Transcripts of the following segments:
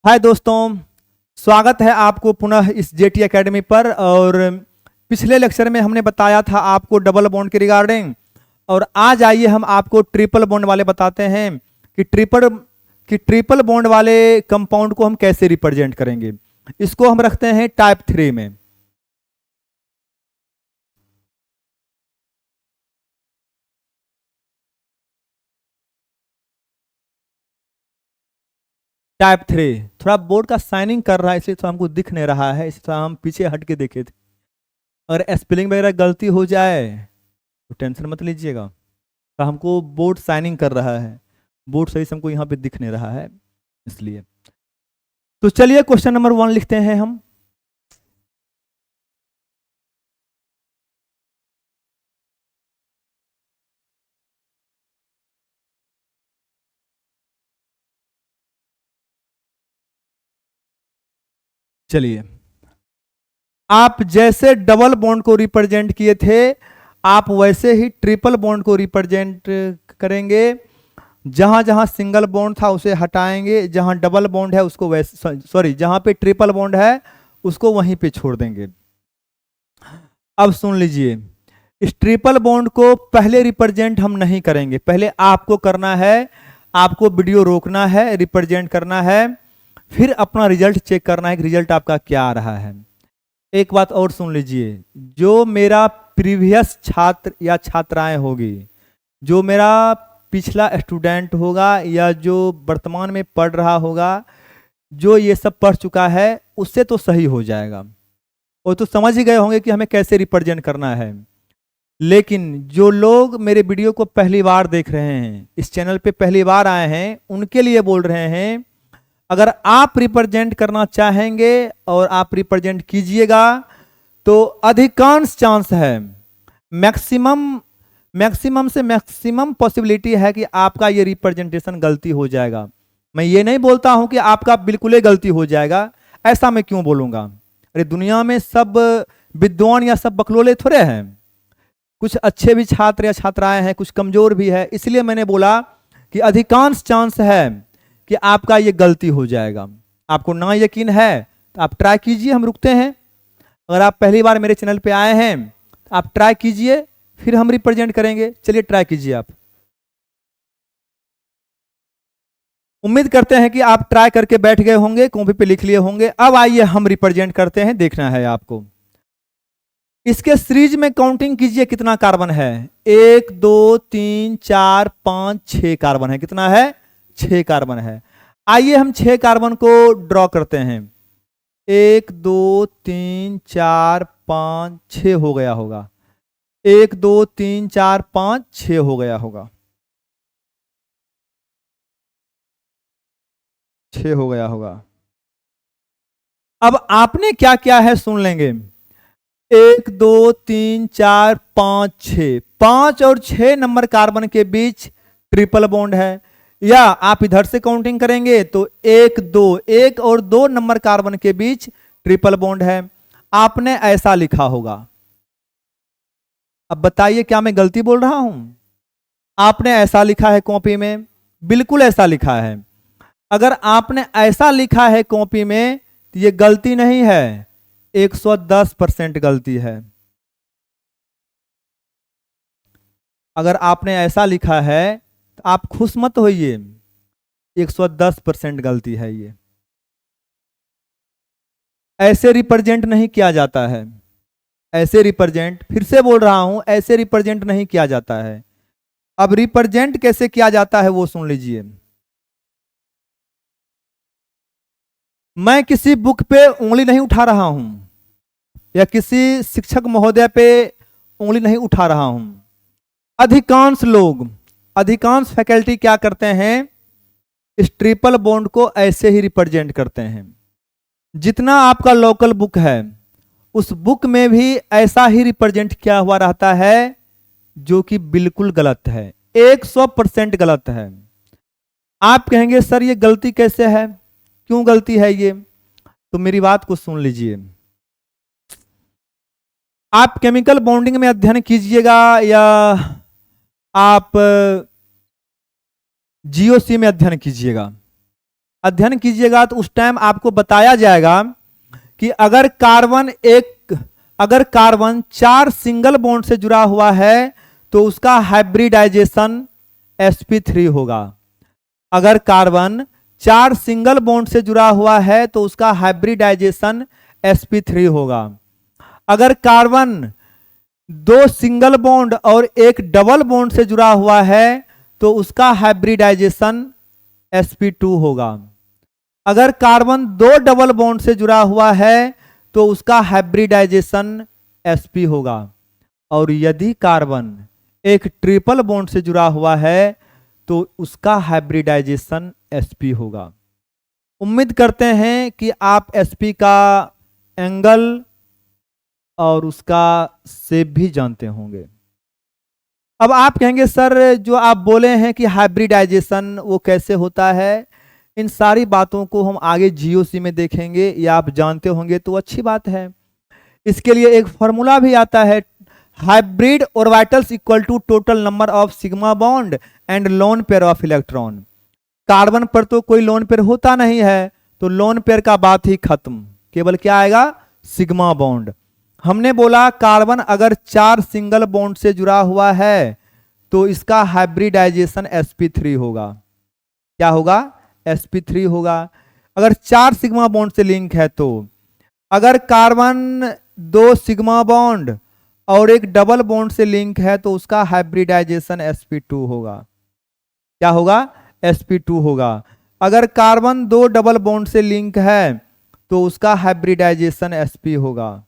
हाय दोस्तों, स्वागत है आपको पुनः इस जेटी एकेडमी पर। और पिछले लेक्चर में हमने बताया था आपको डबल बॉन्ड के रिगार्डिंग, और आज आइए हम आपको ट्रिपल बॉन्ड वाले बताते हैं कि ट्रिपल बॉन्ड वाले कंपाउंड को हम कैसे रिप्रेजेंट करेंगे। इसको हम रखते हैं टाइप 3 में। टाइप 3 थोड़ा बोर्ड का साइनिंग कर रहा है, इसलिए तो हमको दिख नहीं रहा है, इसलिए हम पीछे हट के देखे थे। अगर स्पेलिंग वगैरह गलती हो जाए तो टेंशन मत लीजिएगा। तो हमको बोर्ड साइनिंग कर रहा है, बोर्ड सही से हमको यहाँ पे दिख नहीं रहा है, इसलिए। तो चलिए क्वेश्चन नंबर 1 लिखते हैं हम। चलिए, आप जैसे डबल बॉन्ड को रिप्रेजेंट किए थे आप वैसे ही ट्रिपल बॉन्ड को रिप्रेजेंट करेंगे। जहां जहां सिंगल बॉन्ड था उसे हटाएंगे, जहां डबल बॉन्ड है उसको वैसे, सॉरी, जहां पे ट्रिपल बॉन्ड है उसको वहीं पे छोड़ देंगे। अब सुन लीजिए, इस ट्रिपल बॉन्ड को पहले रिप्रेजेंट हम नहीं करेंगे, पहले आपको करना है। आपको वीडियो रोकना है, रिप्रेजेंट करना है, फिर अपना रिजल्ट चेक करना है कि रिजल्ट आपका क्या आ रहा है। एक बात और सुन लीजिए, जो मेरा प्रीवियस छात्र या छात्राएं होगी, जो मेरा पिछला स्टूडेंट होगा या जो वर्तमान में पढ़ रहा होगा, जो ये सब पढ़ चुका है उससे तो सही हो जाएगा, वो तो समझ ही गए होंगे कि हमें कैसे रिप्रेजेंट करना है। लेकिन जो लोग मेरे वीडियो को पहली बार देख रहे हैं, इस चैनल पे पहली बार आए हैं, उनके लिए बोल रहे हैं, अगर आप रिप्रेजेंट करना चाहेंगे और आप रिप्रेजेंट कीजिएगा तो अधिकांश चांस है, मैक्सिमम से मैक्सिमम पॉसिबिलिटी है कि आपका ये रिप्रेजेंटेशन गलती हो जाएगा। मैं ये नहीं बोलता हूं कि आपका बिल्कुल ही गलती हो जाएगा, ऐसा मैं क्यों बोलूंगा। अरे दुनिया में सब विद्वान या सब बकलोले थोड़े हैं, कुछ अच्छे भी छात्र या छात्राएं हैं, कुछ कमजोर भी है। इसलिए मैंने बोला कि अधिकांश चांस है कि आपका ये गलती हो जाएगा। आपको ना यकीन है तो आप ट्राई कीजिए, हम रुकते हैं। अगर आप पहली बार मेरे चैनल पे आए हैं तो आप ट्राई कीजिए, फिर हम रिप्रेजेंट करेंगे। चलिए ट्राई कीजिए आप। उम्मीद करते हैं कि आप ट्राई करके बैठ गए होंगे, कॉपी पे लिख लिए होंगे। अब आइए हम रिप्रेजेंट करते हैं, देखना है आपको। इसके सीरीज में काउंटिंग कीजिए कितना कार्बन है। 1 2 3 4 5 6 कार्बन है। कितना है? 6 कार्बन है। आइए हम 6 कार्बन को ड्रॉ करते हैं। 1 2 3 4 5 6 हो गया होगा। 1 2 3 4 5 6 हो गया होगा। 6 हो गया होगा। अब आपने क्या क्या है सुन लेंगे। 1 2 3 4 5 6, 5 और 6 नंबर कार्बन के बीच ट्रिपल बॉन्ड है। या आप इधर से काउंटिंग करेंगे तो 1 2, 1 और 2 नंबर कार्बन के बीच ट्रिपल बॉन्ड है। आपने ऐसा लिखा होगा। अब बताइए क्या मैं गलती बोल रहा हूं? आपने ऐसा लिखा है कॉपी में, बिल्कुल ऐसा लिखा है। अगर आपने ऐसा लिखा है कॉपी में तो ये गलती नहीं है, 110% गलती है। अगर आपने ऐसा लिखा है तो आप खुश मत होइए, 110% गलती है। ये ऐसे रिप्रेजेंट नहीं किया जाता है। ऐसे रिप्रेजेंट, फिर से बोल रहा हूं, ऐसे रिप्रेजेंट नहीं किया जाता है। अब रिप्रेजेंट कैसे किया जाता है वो सुन लीजिए। मैं किसी बुक पे उंगली नहीं उठा रहा हूं या किसी शिक्षक महोदय पे उंगली नहीं उठा रहा हूं। अधिकांश लोग, अधिकांश फैकल्टी क्या करते हैं, इस ट्रिपल बॉन्ड को ऐसे ही रिप्रेजेंट करते हैं। जितना आपका लोकल बुक है उस बुक में भी ऐसा ही रिप्रेजेंट किया हुआ रहता है, जो कि बिल्कुल गलत है, 100% गलत है। आप कहेंगे सर ये गलती कैसे है, क्यों गलती है ये? तो मेरी बात को सुन लीजिए। आप केमिकल बॉन्डिंग में अध्ययन कीजिएगा या आप जीओसी में अध्ययन कीजिएगा, अध्ययन कीजिएगा तो उस टाइम आपको बताया जाएगा कि अगर कार्बन 4 सिंगल बॉन्ड से जुड़ा हुआ है तो उसका हाइब्रिडाइजेशन sp3 होगा। अगर कार्बन 4 सिंगल बॉन्ड से जुड़ा हुआ है तो उसका हाइब्रिडाइजेशन sp3 होगा। अगर कार्बन 2 सिंगल बॉन्ड और एक डबल बॉन्ड से जुड़ा हुआ है तो उसका हाइब्रिडाइजेशन sp2 होगा। अगर कार्बन 2 डबल बॉन्ड से जुड़ा हुआ है तो उसका हाइब्रिडाइजेशन sp होगा। और यदि कार्बन एक ट्रिपल बॉन्ड से जुड़ा हुआ है तो उसका हाइब्रिडाइजेशन sp होगा। उम्मीद करते हैं कि आप sp का एंगल और उसका शेप भी जानते होंगे। अब आप कहेंगे सर जो आप बोले हैं कि हाइब्रिडाइजेशन वो कैसे होता है, इन सारी बातों को हम आगे जीओसी में देखेंगे, या आप जानते होंगे तो अच्छी बात है। इसके लिए एक फॉर्मूला भी आता है, hybrid orbitals equal to total number of sigma bond and lone pair of electron. Carbon पर तो कोई लोन पेयर होता नहीं है, तो लोन पेयर का बात ही खत्म, केवल क्या आएगा, सिग्मा बॉन्ड। हमने बोला कार्बन अगर 4 सिंगल बॉन्ड से जुड़ा हुआ है तो इसका हाइब्रिडाइजेशन sp3 होगा। क्या होगा, sp3 होगा। अगर 4 सिग्मा बॉन्ड से लिंक है तो अगर कार्बन 2 सिग्मा बॉन्ड और एक डबल बॉन्ड से लिंक है तो उसका हाइब्रिडाइजेशन sp2 होगा। क्या होगा, sp2 होगा। अगर कार्बन 2 डबल बॉन्ड से लिंक है तो उसका हाइब्रिडाइजेशन sp होगा।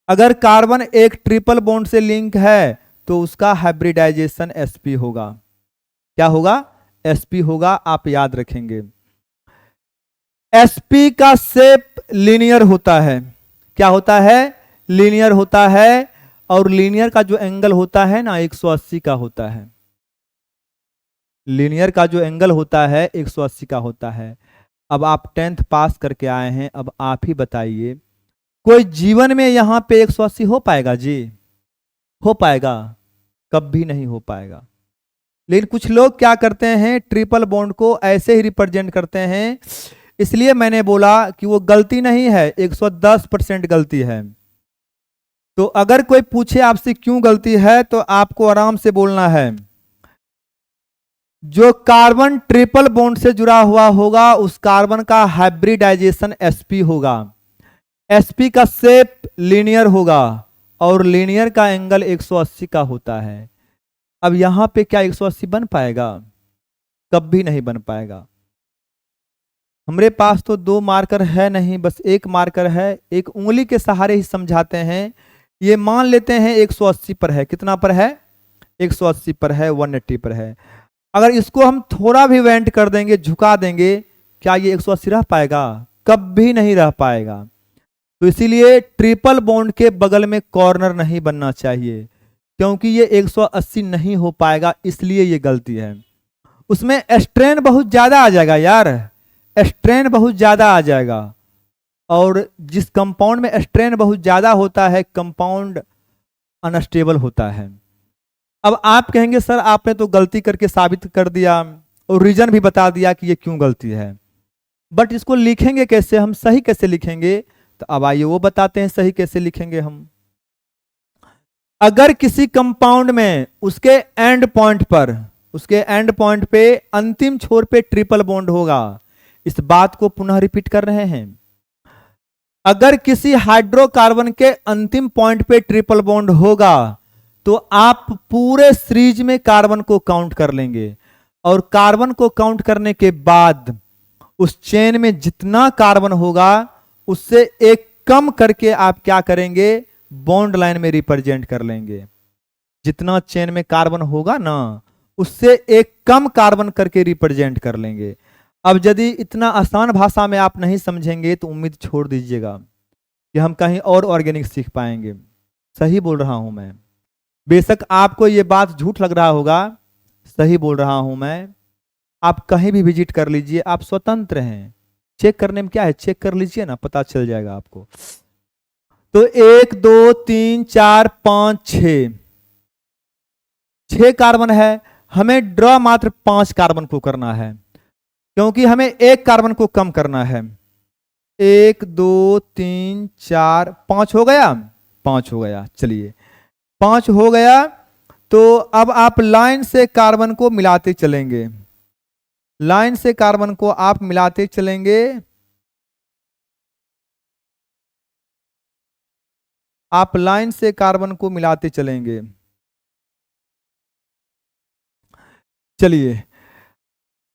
अगर कार्बन एक ट्रिपल बॉन्ड से लिंक है तो उसका हाइब्रिडाइजेशन sp होगा। क्या होगा, sp होगा, आप याद रखेंगे। sp का शेप लीनियर होता है। क्या होता है, लीनियर होता है। और लीनियर का जो एंगल होता है ना 180 का होता है। लीनियर का जो एंगल होता है 180 का होता है। अब आप 10th पास करके आए हैं, अब आप ही बताइए कोई जीवन में यहां पे 180 हो पाएगा जी, हो पाएगा, कभी नहीं हो पाएगा। लेकिन कुछ लोग क्या करते हैं, ट्रिपल बॉन्ड को ऐसे ही रिप्रेजेंट करते हैं। इसलिए मैंने बोला कि वो गलती नहीं है, 110% गलती है। तो अगर कोई पूछे आपसे क्यों गलती है तो आपको आराम से बोलना है, जो कार्बन ट्रिपल बॉन्ड से जुड़ा हुआ होगा उस कार्बन का हाइब्रिडाइजेशन sp होगा। sp का शेप लीनियर होगा और लीनियर का एंगल 180 का होता है। अब यहां पे क्या 180 बन पाएगा, कभी नहीं बन पाएगा। हमारे पास तो 2 मार्कर है नहीं, बस एक मार्कर है, एक उंगली के सहारे ही समझाते हैं। ये मान लेते हैं 180 पर है, कितना पर है, 180 पर है, 180 पर है। अगर इसको हम थोड़ा भी वेंट कर देंगे, झुका देंगे, क्या ये 180 रह पाएगा, कभी नहीं रह पाएगा। तो इसीलिए ट्रिपल बॉन्ड के बगल में कॉर्नर नहीं बनना चाहिए, क्योंकि ये 180 नहीं हो पाएगा, इसलिए ये गलती है। उसमें स्ट्रेन बहुत ज्यादा आ जाएगा यार, स्ट्रेन बहुत ज्यादा आ जाएगा। और जिस कंपाउंड में स्ट्रेन बहुत ज्यादा होता है कंपाउंड अनस्टेबल होता है। अब आप कहेंगे सर आपने तो गलती करके साबित कर दिया और रीजन भी बता दिया कि ये क्यों गलती है, बट इसको लिखेंगे कैसे, हम सही कैसे लिखेंगे, तो अब आइए वो बताते हैं सही कैसे लिखेंगे हम। अगर किसी कंपाउंड में उसके एंड पॉइंट पे अंतिम छोर पे ट्रिपल बॉन्ड होगा, इस बात को पुनः रिपीट कर रहे हैं। अगर किसी हाइड्रोकार्बन के अंतिम पॉइंट पे ट्रिपल बॉन्ड होगा तो आप पूरे सीरीज में कार्बन को काउंट कर लेंगे, और कार्बन को काउंट करने के बाद उस चेन में जितना कार्बन होगा उससे एक कम करके आप क्या करेंगे, बॉन्ड लाइन में रिप्रेजेंट कर लेंगे। जितना चेन में कार्बन होगा ना उससे एक कम कार्बन करके रिप्रेजेंट कर लेंगे। अब यदि इतना आसान भाषा में आप नहीं समझेंगे तो उम्मीद छोड़ दीजिएगा कि हम कहीं और ऑर्गेनिक सीख पाएंगे। सही बोल रहा हूं मैं, बेशक आपको ये बात झूठ लग रहा होगा, सही बोल रहा हूं मैं। आप कहीं भी विजिट कर लीजिए, आप स्वतंत्र हैं। चेक करने में क्या है, चेक कर लीजिए ना, पता चल जाएगा आपको। तो 1 2 3 4 5 6 कार्बन है, हमें ड्रॉ मात्र 5 कार्बन को करना है। क्योंकि हमें एक कार्बन को कम करना है। 1 2 3 4 5 हो गया, 5 हो गया। चलिए 5 हो गया, तो अब आप लाइन से कार्बन को मिलाते चलेंगे, लाइन से कार्बन को आप मिलाते चलेंगे। आप लाइन से कार्बन को मिलाते चलेंगे। चलिए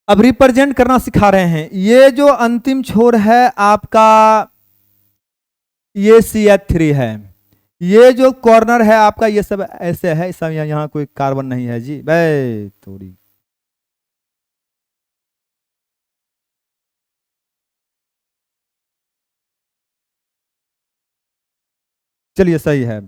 अब रिप्रेजेंट करना सिखा रहे हैं। ये जो अंतिम छोर है आपका, ये CH3 है। ये जो कॉर्नर है आपका, ये सब ऐसे है, सब यहाँ कोई कार्बन नहीं है जी भाई थोड़ी। चलिए सही है।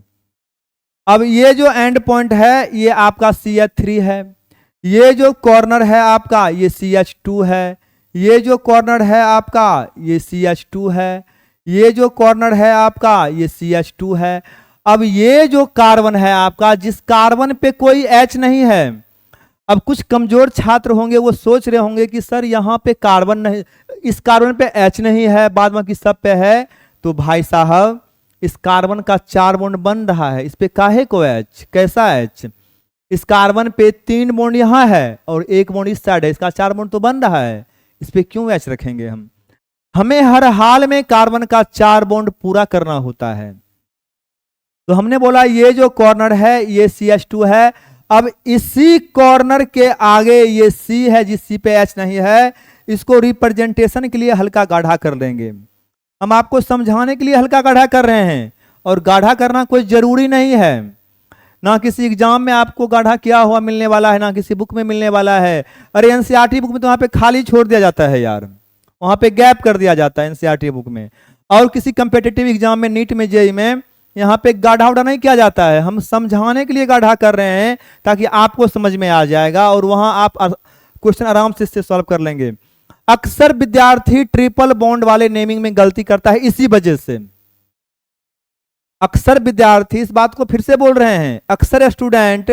अब ये जो एंड पॉइंट है ये आपका CH3 है। ये जो कॉर्नर है आपका ये CH2 है। ये जो कॉर्नर है आपका ये CH2 है। ये जो कॉर्नर है आपका ये CH2 है। अब ये जो कार्बन है आपका, जिस कार्बन पे कोई H नहीं है, अब कुछ कमजोर छात्र होंगे वो सोच रहे होंगे कि सर यहाँ पे कार्बन नहीं, इस कार्बन पे H नहीं है, बाद बाकी सब पे है। तो भाई साहब इस कार्बन का 4 बॉन्ड बन रहा है, इस पे काहे को H, कैसा H? इस कार्बन पे 3 बॉन्ड यहाँ है और 1 बॉन्ड इस साइड है, इसका 4 बॉन्ड तो बन रहा है, इस पे क्यों H रखेंगे हम? हमें हर हाल में कार्बन का 4 बॉन्ड पूरा करना होता है। तो हमने बोला ये जो कॉर्नर है ये CH2 है। अब इसी कॉर्नर के आगे ये C है, जिस C पे H नहीं है, इसको रिप्रेजेंटेशन के लिए हल्का गाढ़ा कर देंगे। हम आपको समझाने के लिए हल्का गाढ़ा कर रहे हैं, और गाढ़ा करना कोई जरूरी नहीं है। ना किसी एग्जाम में आपको गाढ़ा किया हुआ मिलने वाला है, ना किसी बुक में मिलने वाला है। अरे एनसीईआरटी बुक में तो वहां पे खाली छोड़ दिया जाता है यार, वहां पे गैप कर दिया जाता है एनसीईआरटी बुक में। और किसी कंपेटिटिव एग्जाम में, नीट में, जेईई में, यहाँ पे गाढ़ा उढ़ा नहीं किया जाता है। हम समझाने के लिए गाढ़ा कर रहे हैं ताकि आपको समझ में आ जाएगा और वहां आप क्वेश्चन आराम से इससे सॉल्व कर लेंगे। अक्सर विद्यार्थी ट्रिपल बॉन्ड वाले नेमिंग में गलती करता है, इसी वजह से। अक्सर विद्यार्थी, इस बात को फिर से बोल रहे हैं, अक्सर स्टूडेंट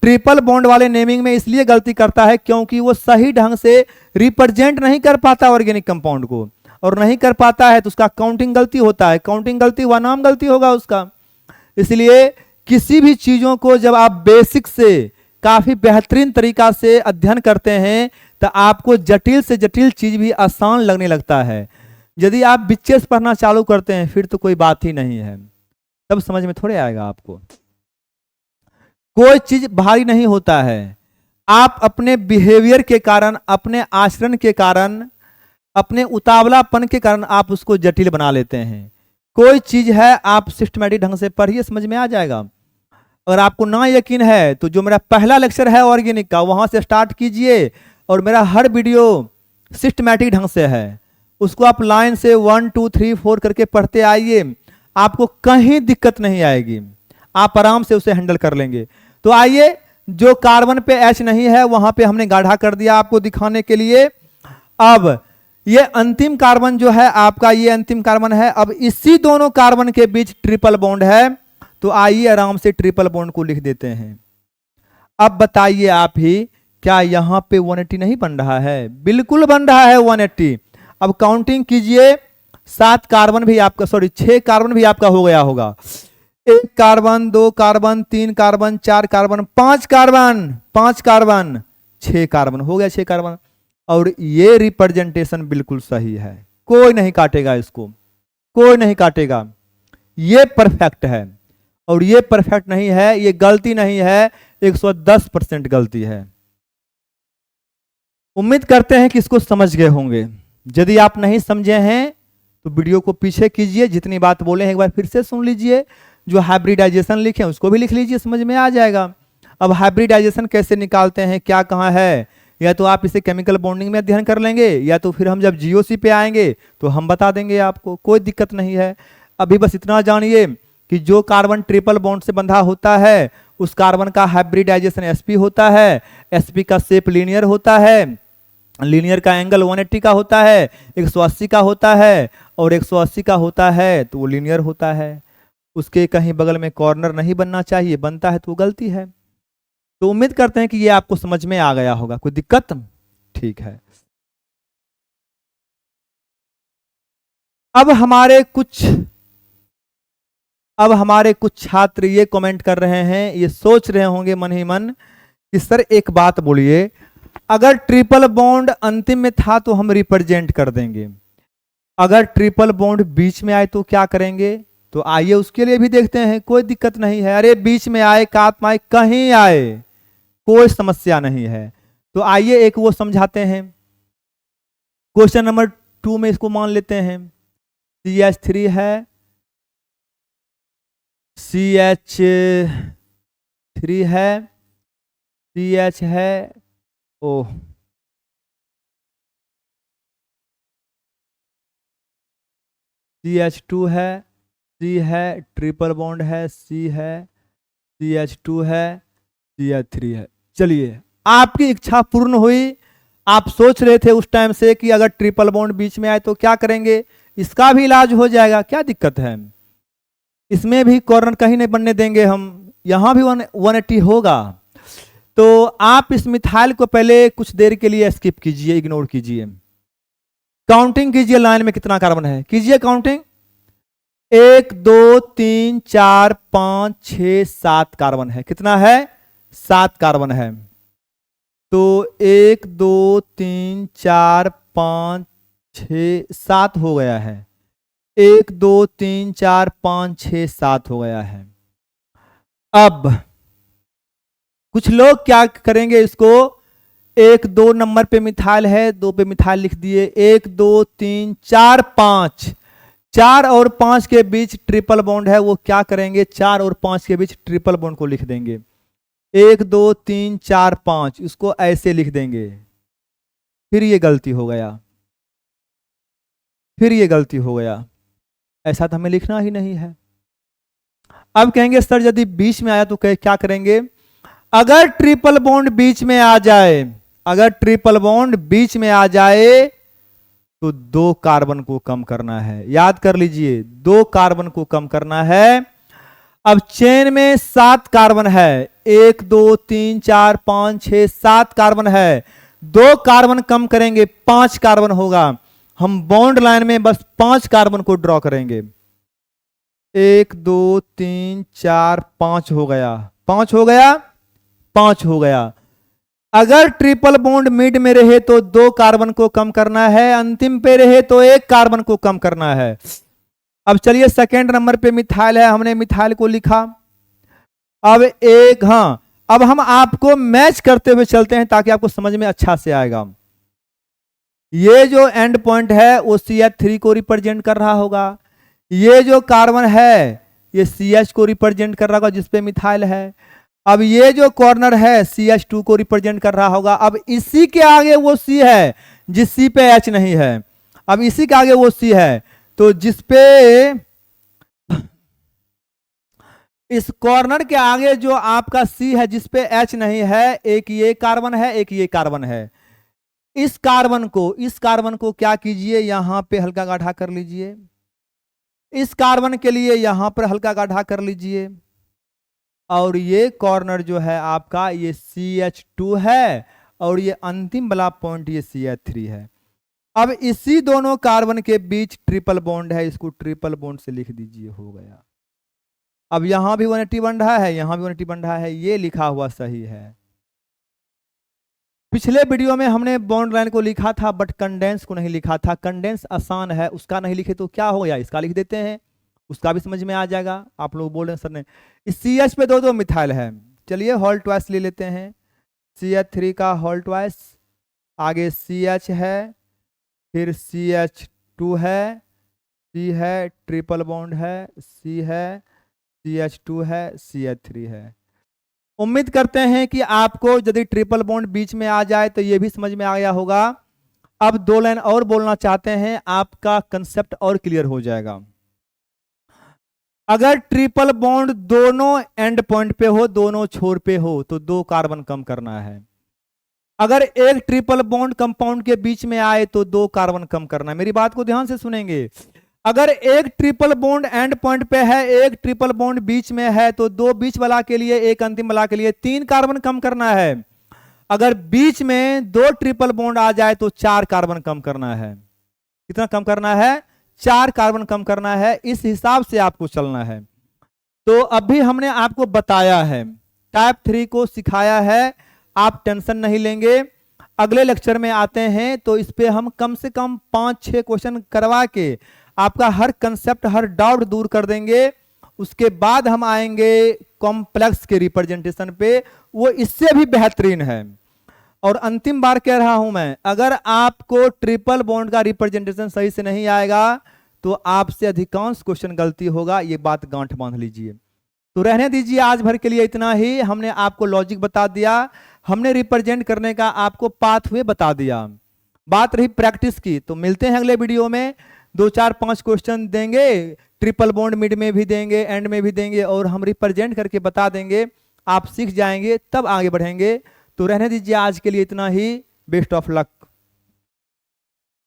ट्रिपल बॉन्ड वाले नेमिंग में इसलिए गलती करता है क्योंकि वो सही ढंग से रिप्रेजेंट नहीं कर पाता ऑर्गेनिक कंपाउंड को, और नहीं कर पाता है तो उसका काउंटिंग गलती होता है। काउंटिंग गलती हुआ, नाम गलती होगा उसका। इसलिए किसी भी चीजों को जब आप बेसिक से काफी बेहतरीन तरीका से अध्ययन करते हैं तो आपको जटिल से जटिल चीज भी आसान लगने लगता है। यदि आप बिच्चे से पढ़ना चालू करते हैं फिर तो कोई बात ही नहीं है, तब समझ में थोड़े आएगा आपको। कोई चीज भारी नहीं होता है। आप अपने बिहेवियर के कारण, अपने आचरण के कारण, अपने उतावलापन के कारण आप उसको जटिल बना लेते हैं। कोई चीज है आप सिस्टमैटिक ढंग से पढ़िए, समझ में आ जाएगा। अगर आपको ना यकीन है तो जो मेरा पहला लेक्चर है ऑर्गेनिक का, वहां से स्टार्ट कीजिए, और मेरा हर वीडियो सिस्टमैटिक ढंग से है, उसको आप लाइन से 1 2 3 4 करके पढ़ते आइए, आपको कहीं दिक्कत नहीं आएगी, आप आराम से उसे हैंडल कर लेंगे। तो आइए, जो कार्बन पे H नहीं है वहां पे हमने गाढ़ा कर दिया आपको दिखाने के लिए। अब ये अंतिम कार्बन जो है आपका, ये अंतिम कार्बन है। अब इसी दोनों कार्बन के बीच ट्रिपल बॉन्ड है, तो आइए आराम से ट्रिपल बॉन्ड को लिख देते हैं। अब बताइए आप ही, क्या यहां पे 180 नहीं बन रहा है? बिल्कुल बन रहा है 180। अब काउंटिंग कीजिए, 7 कार्बन भी आपका, सॉरी 6 कार्बन भी आपका हो गया होगा। 1 carbon, 2 carbon, 3 carbon, 4 carbon, 5 carbon, 5 carbon, 6 carbon हो गया, 6 कार्बन। और ये रिप्रेजेंटेशन बिल्कुल सही है, कोई नहीं काटेगा इसको, कोई नहीं काटेगा। ये परफेक्ट है, और ये परफेक्ट नहीं है, ये गलती नहीं है, 110% गलती है। उम्मीद करते हैं कि इसको समझ गए होंगे। यदि आप नहीं समझे हैं तो वीडियो को पीछे कीजिए, जितनी बात बोले हैं एक बार फिर से सुन लीजिए। जो हाइब्रिडाइजेशन लिखे हैं उसको भी लिख लीजिए, समझ में आ जाएगा। अब हाइब्रिडाइजेशन कैसे निकालते हैं, क्या कहाँ है, या तो आप इसे केमिकल बॉन्डिंग में अध्ययन कर लेंगे, या तो फिर हम जब जीओसी पे आएंगे तो हम बता देंगे आपको, कोई दिक्कत नहीं है। अभी बस इतना जानिए कि जो कार्बन ट्रिपल बॉन्ड से बंधा होता है उस कार्बन का हाइब्रिडाइजेशन sp होता है। sp का शेप लीनियर होता है, लीनियर का एंगल 180 का होता है, 180 का होता है, और 180 का होता है तो वो लीनियर होता है। उसके कहीं बगल में कॉर्नर नहीं बनना चाहिए, बनता है तो वो गलती है। तो उम्मीद करते हैं कि ये आपको समझ में आ गया होगा। कोई दिक्कत? ठीक है। अब हमारे कुछ छात्र ये कमेंट कर रहे हैं, ये सोच रहे होंगे मन ही मन कि सर एक बात बोलिए, अगर ट्रिपल बॉन्ड अंतिम में था तो हम रिप्रेजेंट कर देंगे, अगर ट्रिपल बॉन्ड बीच में आए तो क्या करेंगे? तो आइए उसके लिए भी देखते हैं, कोई दिक्कत नहीं है। अरे बीच में आए, कात में आए, कहीं आए, कोई समस्या नहीं है। तो आइए एक वो समझाते हैं। क्वेश्चन नंबर 2 में इसको मान लेते हैं, CH3 है, CH3 है, CH है, ओ CH2 है, C है, ट्रिपल बॉन्ड है, C है, CH2 है, CH3 है। चलिए आपकी इच्छा पूर्ण हुई। आप सोच रहे थे उस टाइम से कि अगर ट्रिपल बॉन्ड बीच में आए तो क्या करेंगे, इसका भी इलाज हो जाएगा, क्या दिक्कत है, इसमें भी कॉर्नर कहीं नहीं बनने देंगे हम, यहां भी 180 होगा। तो आप इस मिथाइल को पहले कुछ देर के लिए स्किप कीजिए, इग्नोर कीजिए, काउंटिंग कीजिए लाइन में कितना कार्बन है, कीजिए काउंटिंग। 1 2 3 4 5 6 7 कार्बन है, कितना है, 7 कार्बन है। तो 1 2 3 4 5 6 7 हो गया है, 1 2 3 4 5 6 7 हो गया है। अब कुछ लोग क्या करेंगे, इसको 1 2 नंबर पे मिथाइल है, 2 पे मिथाइल लिख दिए, 1 2 3 4 5, 4 और 5 के बीच ट्रिपल बॉन्ड है, वो क्या करेंगे, 4 और 5 के बीच ट्रिपल बॉन्ड को लिख देंगे, 1 2 3 4 5, इसको ऐसे लिख देंगे। फिर ये गलती हो गया, फिर ये गलती हो गया, ऐसा तो हमें लिखना ही नहीं है। अब कहेंगे सर यदि बीच में आया तो क्या करेंगे, अगर ट्रिपल बॉन्ड बीच में आ जाए, अगर ट्रिपल बॉन्ड बीच में आ जाए तो 2 कार्बन को कम करना है, याद कर लीजिए 2 कार्बन को कम करना है। अब चेन में 7 कार्बन है, 1 2 3 4 5 6 7 कार्बन है, 2 कार्बन कम करेंगे 5 कार्बन होगा। हम बॉन्ड लाइन में बस 5 कार्बन को ड्रॉ करेंगे, 1 2 3 4 5 हो गया, 5 हो गया, 5 हो गया। अगर ट्रिपल बॉन्ड मिड में रहे तो 2 कार्बन को कम करना है, अंतिम पे रहे तो 1 कार्बन को कम करना है। अब चलिए सेकेंड नंबर पे मिथाइल है, हमने मिथाइल को लिखा। अब एक, हाँ अब हम आपको मैच करते हुए चलते हैं ताकि आपको समझ में अच्छा से आएगा। ये जो एंड पॉइंट है वो CH3 को रिप्रेजेंट कर रहा होगा, ये जो कार्बन है ये CH को रिप्रेजेंट कर रहा होगा जिसपे मिथाइल है। अब ये जो कॉर्नर है CH2 को रिप्रेजेंट कर रहा होगा। अब इसी के आगे वो C है जिस C पे H नहीं है, अब इसी के आगे वो C है, तो जिसपे इस कॉर्नर के आगे जो आपका C है जिसपे H नहीं है, एक ये कार्बन है, एक ये कार्बन है। इस कार्बन को क्या कीजिए, यहां पे हल्का गाढ़ा कर लीजिए, इस कार्बन के लिए यहां पर हल्का गाढ़ा कर लीजिए, और ये कॉर्नर जो है आपका ये CH2 है, और ये अंतिम वाला पॉइंट ये CH3 है। अब इसी दोनों कार्बन के बीच ट्रिपल बॉन्ड है, इसको ट्रिपल बॉन्ड से लिख दीजिए, हो गया। अब यहां भी 180 बंधा है, यहां भी 180 बंधा है, ये लिखा हुआ सही है। पिछले वीडियो में हमने बॉन्ड लाइन को लिखा था बट कंडेंस को नहीं लिखा था, कंडेंस आसान है, उसका नहीं लिखे तो क्या हो गया, इसका लिख देते हैं, उसका भी समझ में आ जाएगा। आप लोग बोल रहे हैं सर ने इस CH पे दो मिथाइल है, चलिए होल ट्वाइस ले लेते हैं, CH3 का होल ट्वाइस, आगे CH है, फिर CH2 है, C है, ट्रिपल बॉन्ड है, C है, CH2 है, CH3 है। उम्मीद करते हैं कि आपको यदि ट्रिपल बॉन्ड बीच में आ जाए तो ये भी समझ में आ गया होगा। अब 2 लाइन और बोलना चाहते हैं, आपका कंसेप्ट और क्लियर हो जाएगा। अगर ट्रिपल बॉन्ड दोनों एंड पॉइंट पे हो, दोनों छोर पे हो, तो 2 कार्बन कम करना है। अगर एक ट्रिपल बॉन्ड कंपाउंड के बीच में आए तो 2 कार्बन कम करना है। मेरी बात को ध्यान से सुनेंगे, अगर एक ट्रिपल बॉन्ड एंड पॉइंट पे है, एक ट्रिपल बॉन्ड बीच में है, तो 2 बीच वाला के लिए, एक अंतिम वाला के लिए 3 कार्बन कम करना है। अगर बीच में 2 ट्रिपल बॉन्ड आ जाए तो 4 कार्बन कम करना है। कितना कम करना है, 4 कार्बन कम करना है, इस हिसाब से आपको चलना है। तो अभी हमने आपको बताया है, टाइप 3 को सिखाया है, आप टेंशन नहीं लेंगे। अगले लेक्चर में आते हैं तो इस पे हम कम से कम 5-6 क्वेश्चन करवा के आपका हर कंसेप्ट, हर डाउट दूर कर देंगे। उसके बाद हम आएंगे कॉम्प्लेक्स के रिप्रेजेंटेशन पे, वो इससे भी बेहतरीन है। और अंतिम बार कह रहा हूं मैं, अगर आपको ट्रिपल बॉन्ड का रिप्रेजेंटेशन सही से नहीं आएगा तो आपसे अधिकांश क्वेश्चन गलती होगा, ये बात गांठ बांध लीजिए। तो रहने दीजिए, आज भर के लिए इतना ही। हमने आपको लॉजिक बता दिया, हमने रिप्रेजेंट करने का आपको पाथवे बता दिया। बात रही प्रैक्टिस की, तो मिलते हैं अगले वीडियो में। 2-4-5 क्वेश्चन देंगे, ट्रिपल बॉन्ड मिड में भी देंगे, एंड में भी देंगे, और हम रिप्रेजेंट करके बता देंगे। आप सीख जाएंगे, तब आगे बढ़ेंगे। तो रहने दीजिए, आज के लिए इतना ही। Best of luck.